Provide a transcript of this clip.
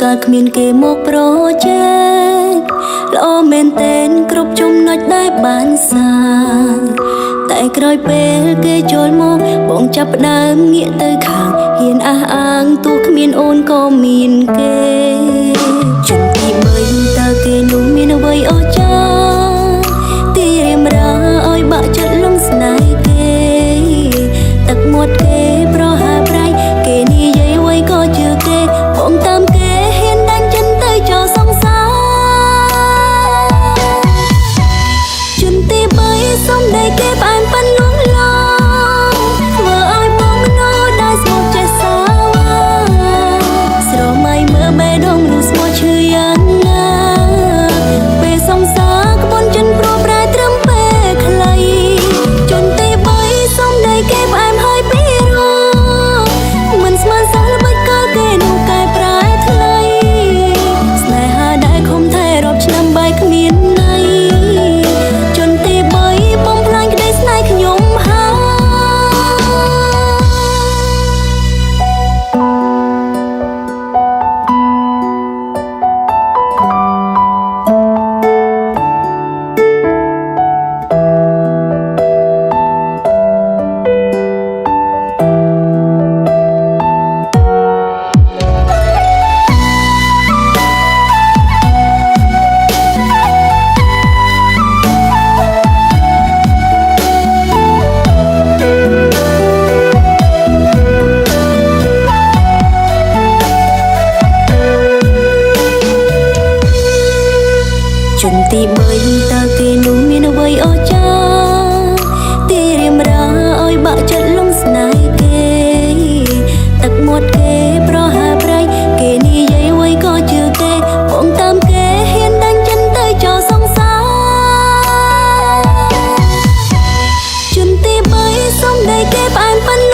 កើតគ្មានគេមកប្រជែកល្អមែនតែនគ្រប់ចំណុចដែលបានសាងតែក្រោយពេលគេចូលមកបងចាប់ផ្ដើមងាកទៅខាងហ៊ានអះអាងទោះគ្មានអូនក៏មានគេជុំទី3តើគេនោះមានអ្វីអស្ចារ្យទីរៀមរាឲ្យបាក់ចិត្តលងស្នេហ៍គេទឹកមាត់គេប្រហើប្រៃគេនិយាយអ្វីក៏ជឿគេបងតាមគេហ៊ានដាច់ចិនទៅចោលសង្សារជន់ទី3សុំដៃគេផ្អែមប៉ាន់លួងឡងធ្វើឲ្យបងណូដែលស្មោកចេះសាស្រមៃមើលបេះដូងនោះស្មោះឈឺយ៉ាងណាពេលសង្សារក្បួនចិនព្រោះប្រែត្រឹមពេលខ្លីជន់ទី3សុំដៃគេផ្អែមហើយពីរោមិនស្មានសោះល្បិចក៏គេនោះកែប្រែថ្លៃស្នេហាដែលខំថែរាប់ឆ្នាំបែកគ្មានន័យជន់ទី3បំផ្លាញក្តីស្នេហ៍ខ្ញុំហើយជន់ទី3តើគេនោះមានអ្វីអស្ចារ្យទីរៀមរាឲ្យបាក់ចិត្តលងស្នេហ៍គេទឹកមាត់គេប្រហើប្រៃគេនិយាយអ្វីក៏ជឿគេបងតាមគេហ៊ានដាច់ចិនទៅចោលសង្សារជន់ទី3សុំដៃគេផ្អែមប៉ាន់